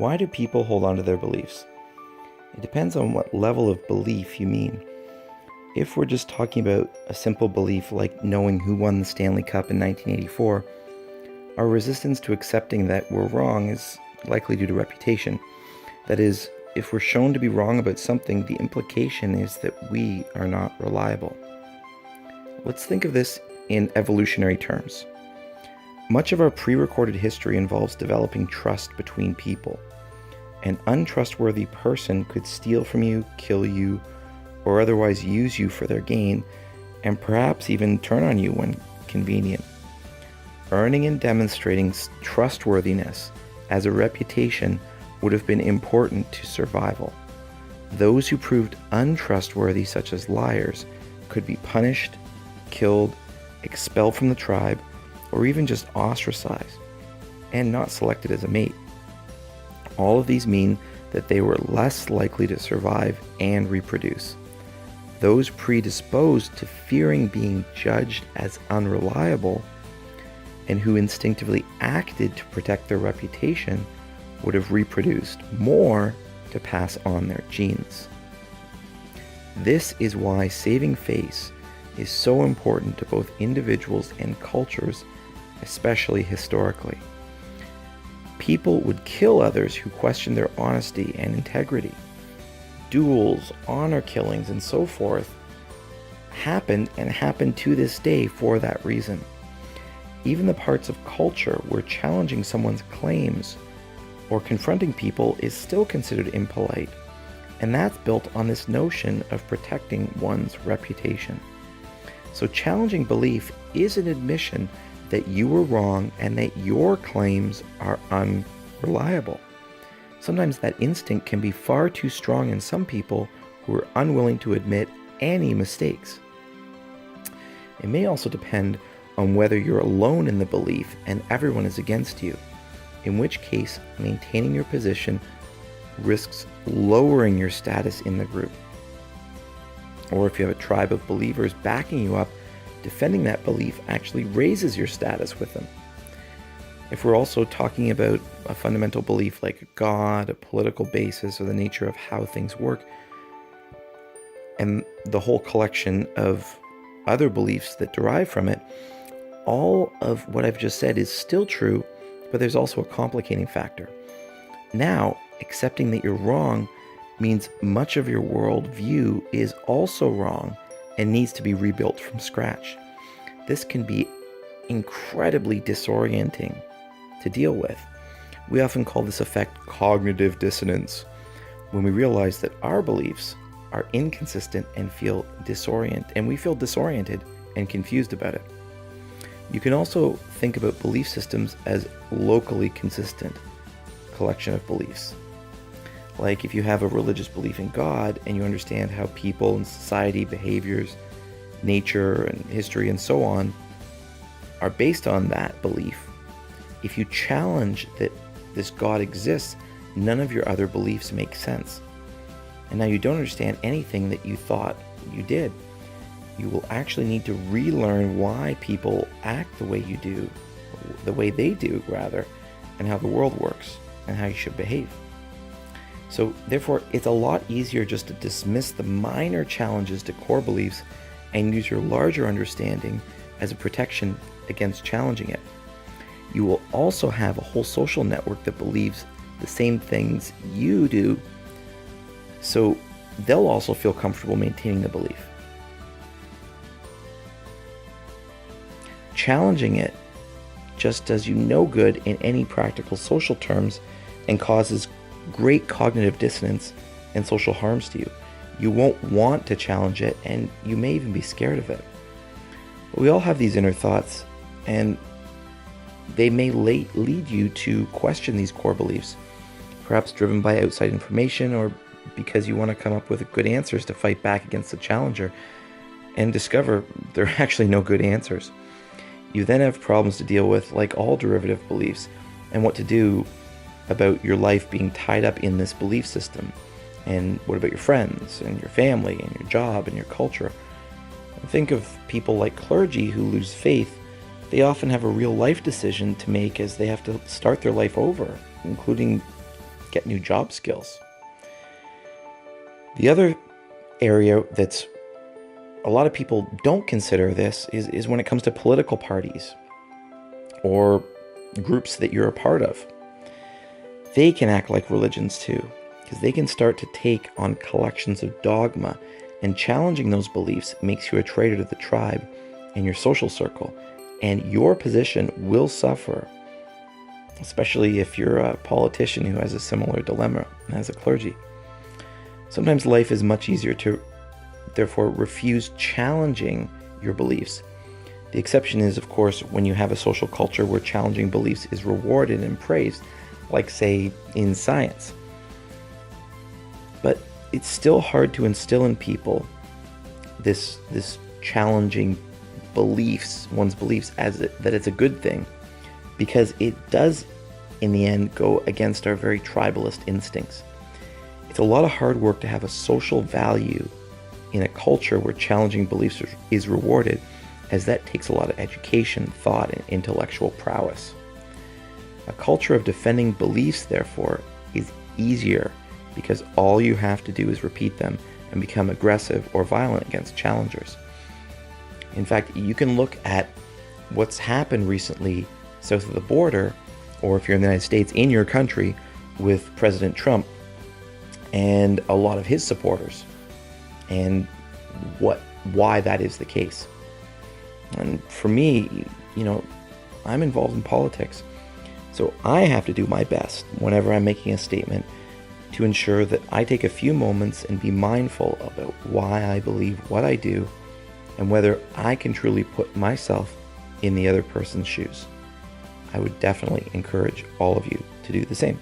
Why do people hold on to their beliefs? It depends on what level of belief you mean. If we're just talking about a simple belief like knowing who won the Stanley Cup in 1984, our resistance to accepting that we're wrong is likely due to reputation. That is, if we're shown to be wrong about something, the implication is that we are not reliable. Let's think of this in evolutionary terms. Much of our pre-recorded history involves developing trust between people. An untrustworthy person could steal from you, kill you, or otherwise use you for their gain, and perhaps even turn on you when convenient. Earning and demonstrating trustworthiness as a reputation would have been important to survival. Those who proved untrustworthy, such as liars, could be punished, killed, expelled from the tribe, or even just ostracized, and not selected as a mate. All of these mean that they were less likely to survive and reproduce. Those predisposed to fearing being judged as unreliable and who instinctively acted to protect their reputation would have reproduced more to pass on their genes. This is why saving face is so important to both individuals and cultures, especially historically. People would kill others who questioned their honesty and integrity. Duels, honor killings, and so forth happened and happen to this day for that reason. Even the parts of culture where challenging someone's claims or confronting people is still considered impolite, and that's built on this notion of protecting one's reputation. So challenging belief is an admission that you were wrong and that your claims are unreliable. Sometimes that instinct can be far too strong in some people who are unwilling to admit any mistakes. It may also depend on whether you're alone in the belief and everyone is against you, in which case maintaining your position risks lowering your status in the group. Or if you have a tribe of believers backing you up, defending that belief actually raises your status with them. If we're also talking about a fundamental belief like God, a political basis, or the nature of how things work, and the whole collection of other beliefs that derive from it, all of what I've just said is still true, but there's also a complicating factor. Now, accepting that you're wrong means much of your worldview is also wrong and needs to be rebuilt from scratch. This can be incredibly disorienting to deal with. We often call this effect cognitive dissonance, when we realize that our beliefs are inconsistent and we feel disoriented and confused about it. You can also think about belief systems as locally consistent collection of beliefs. Like if you have a religious belief in God and you understand how people and society, behaviors, nature and history and so on are based on that belief, if you challenge that this God exists, none of your other beliefs make sense. And now you don't understand anything that you thought you did. You will actually need to relearn why people act the way you do, the way they do rather, and how the world works and how you should behave. So therefore, it's a lot easier just to dismiss the minor challenges to core beliefs and use your larger understanding as a protection against challenging it. You will also have a whole social network that believes the same things you do, so they'll also feel comfortable maintaining the belief. Challenging it just does you no good in any practical social terms and causes great cognitive dissonance and social harms to you. You won't want to challenge it, and you may even be scared of it. But we all have these inner thoughts, and they may lead you to question these core beliefs, perhaps driven by outside information or because you want to come up with good answers to fight back against the challenger, and discover there are actually no good answers. You then have problems to deal with, like all derivative beliefs, and what to do about your life being tied up in this belief system. And what about your friends and your family and your job and your culture? Think of people like clergy who lose faith. They often have a real life decision to make as they have to start their life over, including get new job skills. The other area that's a lot of people don't consider this is when it comes to political parties or groups that you're a part of. They can act like religions too, because they can start to take on collections of dogma, and challenging those beliefs makes you a traitor to the tribe and your social circle, and your position will suffer, especially if you're a politician who has a similar dilemma as a clergy. Sometimes life is much easier to, therefore, refuse challenging your beliefs. The exception is, of course, when you have a social culture where challenging beliefs is rewarded and praised, like, say, in science. But it's still hard to instill in people this challenging one's beliefs that it's a good thing, because it does, in the end, go against our very tribalist instincts. It's a lot of hard work to have a social value in a culture where challenging beliefs is rewarded, as that takes a lot of education, thought, and intellectual prowess. A culture of defending beliefs, therefore, is easier because all you have to do is repeat them and become aggressive or violent against challengers. In fact, you can look at what's happened recently south of the border, or if you're in the United States, in your country, with President Trump and a lot of his supporters, and why that is the case. And for me, I'm involved in politics, so I have to do my best whenever I'm making a statement to ensure that I take a few moments and be mindful about why I believe what I do and whether I can truly put myself in the other person's shoes. I would definitely encourage all of you to do the same.